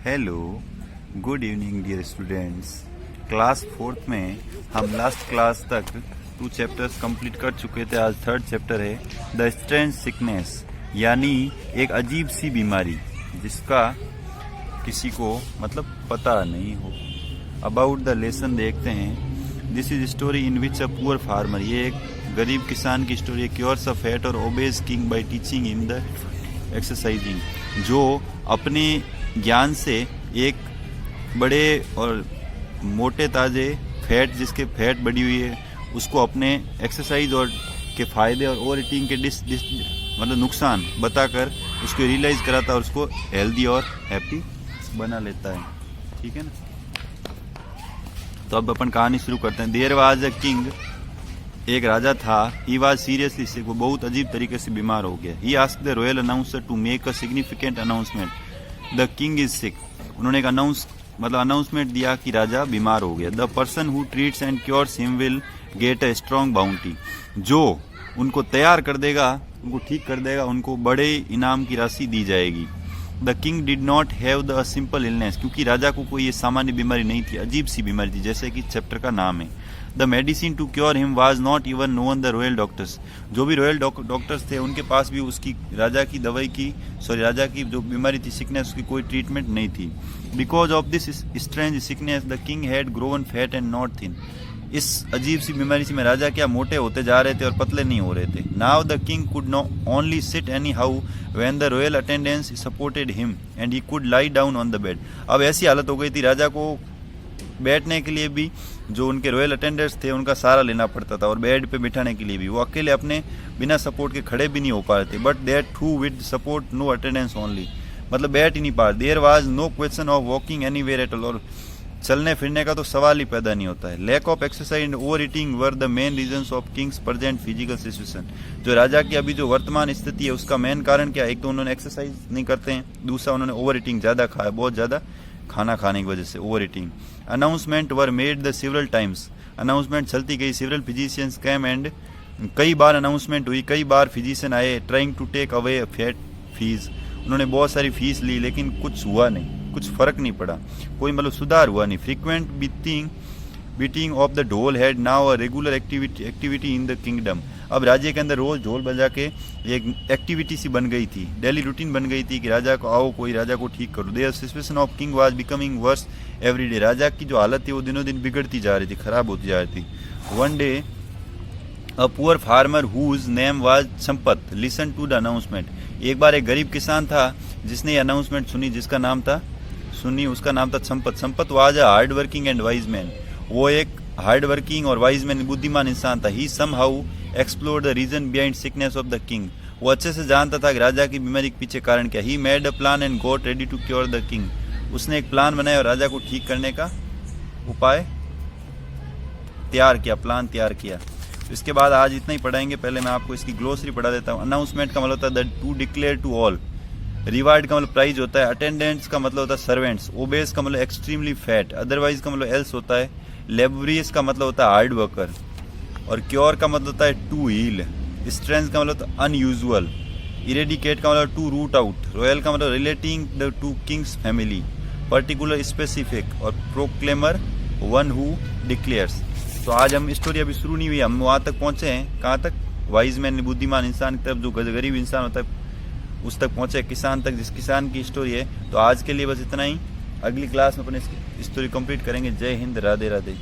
Hello, good evening dear students. Class 4th में हम last class तक 2 चैप्टर्स कंप्लीट कर चुके थे। आज 3rd चैप्टर है द स्ट्रेंज सिकनेस, यानी एक अजीब सी बीमारी जिसका किसी को मतलब पता नहीं हो। अबाउट द लेसन देखते हैं। This is story in which a poor farmer, ये एक गरीब किसान की स्टोरी है। क्योर्स अ फैट और obeys king bye teaching in the exercising, जो अपने ज्ञान से एक बड़े और मोटे ताजे फैट, जिसके फैट बढ़ी हुई है, उसको अपने एक्सरसाइज और के फायदे और ओवर ईटिंग के मतलब नुकसान बताकर उसको रियलाइज कराता है और उसको हेल्दी और हैप्पी बना लेता है। ठीक है ना। तो अब अपन कहानी शुरू करते हैं। देयर वाज अ किंग, एक राजा था। ही वाज सीरियसली सिक, वो बहुत अजीब तरीके से बीमार हो गया। He asked the royal announcer to make a significant announcement, the king is sick. उन्होंने एक अनाउंसमेंट दिया कि राजा बीमार हो गया। The person who treats and cures him will get a strong bounty, जो उनको तैयार कर देगा, उनको ठीक कर देगा, उनको बड़े इनाम की राशि दी जाएगी। The king did not have the simple illness, क्योंकि राजा को कोई ये सामान्य बीमारी नहीं थी, अजीब सी बीमारी थी, जैसे कि चैप्टर का नाम है। The medicine to cure him was not even known the royal doctors, जो भी रॉयल डॉक्टर्स थे उनके पास भी उसकी राजा की जो बीमारी थी, सिकनेस, उसकी कोई ट्रीटमेंट नहीं थी। Because of this strange sickness the king had grown fat and not thin, इस अजीब सी बीमारी से राजा क्या मोटे होते जा रहे थे और पतले नहीं हो रहे थे। Now the king could not only sit any how when the royal attendance supported him and he could lie down on the bed. अब ऐसी हालत हो गई थी, राजा को बैठने के लिए भी जो उनके रॉयल अटेंडेंट्स थे उनका सहारा लेना पड़ता था, और बेड पे बिठाने के लिए भी वो अकेले अपने बिना सपोर्ट के खड़े भी नहीं हो पा रहे थे। But there too with support no attendance only, मतलब बैठ ही नहीं पा रहे। There was no question of walking anywhere at all, और चलने फिरने का तो सवाल ही पैदा नहीं होता है। Lack of exercise and over eating were the main reasons of king's present physical situation, जो राजा की अभी जो वर्तमान स्थिति है उसका मेन कारण क्या है? एक तो उन्होंने एक्सरसाइज नहीं करते हैं, दूसरा उन्होंने ओवर ईटिंग ज़्यादा खाया, बहुत ज़्यादा खाना खाने की वजह से over eating. Announcement were made the several times, announcement चलती गई। सेवरल फिजिशियंस कैम एंड, कई बार अनाउंसमेंट हुई, कई बार फिजिशियन आए। Trying to take away fat fees, उन्होंने बहुत सारी फीस ली लेकिन कुछ हुआ नहीं, कुछ फर्क नहीं पड़ा, कोई मतलब सुधार हुआ नहीं। फ्रीक्वेंट बीटिंग ऑफ द ढोल had now a regular activity in the kingdom, अब राज्य के अंदर रोज ढोल बजा के एक एक्टिविटी सी बन गई थी, डेली रूटीन बन गई थी कि राजा को आओ, कोई राजा को ठीक करो। Their situation of king was becoming worse every day, राजा की जो हालत थी वो दिनों दिन बिगड़ती जा रही थी, खराब होती जा रही थी। One day a poor farmer whose name was Champat listen to the announcement, एक बार एक गरीब किसान था जिसने ये अनाउंसमेंट सुनी, जिसका नाम था उसका नाम था Champat. Champat was a hard working and wise man, वो एक हार्ड वर्किंग और वाइज मैन, बुद्धिमान इंसान था। He somehow explore the reason behind sickness of the king, वो अच्छे से जानता था कि राजा की बीमारी के पीछे कारण क्या। He made a plan and got ready to cure the king, उसने एक प्लान बनाया और राजा को ठीक करने का उपाय तैयार किया, प्लान तैयार किया। इसके बाद आज इतना ही पढ़ाएंगे। पहले मैं आपको इसकी ग्लोसरी पढ़ा देता हूँ। अनाउंसमेंट का मतलब होता है to declare to all, reward का मतलब प्राइज होता है, अटेंडेंट्स का मतलब होता है सर्वेंट्स, ओबेस का मतलब एक्सट्रीमली फैट, अदरवाइज का मतलब एल्स होता है, लेबरियस का मतलब होता है हार्ड वर्कर, और क्योर का मतलब होता है टू हील, स्ट्रेंथ का मतलब होता है अनयूजुअल, इरेडिकेट का मतलब टू रूट आउट, रॉयल का मतलब relating the two Kings family, particular specific, और प्रोक्लेमर वन हु डिक्लेयर्स। तो आज हम स्टोरी अभी शुरू नहीं हुई, हम वहाँ तक पहुँचे हैं, कहाँ तक? वाइज मैन, बुद्धिमान इंसान की तरफ, जो गरीब इंसान होता है उस तक पहुँचे, किसान तक, जिस किसान की स्टोरी है। तो आज के लिए बस इतना ही, अगली क्लास में अपने स्टोरी कंप्लीट करेंगे। जय हिंद, राधे राधे।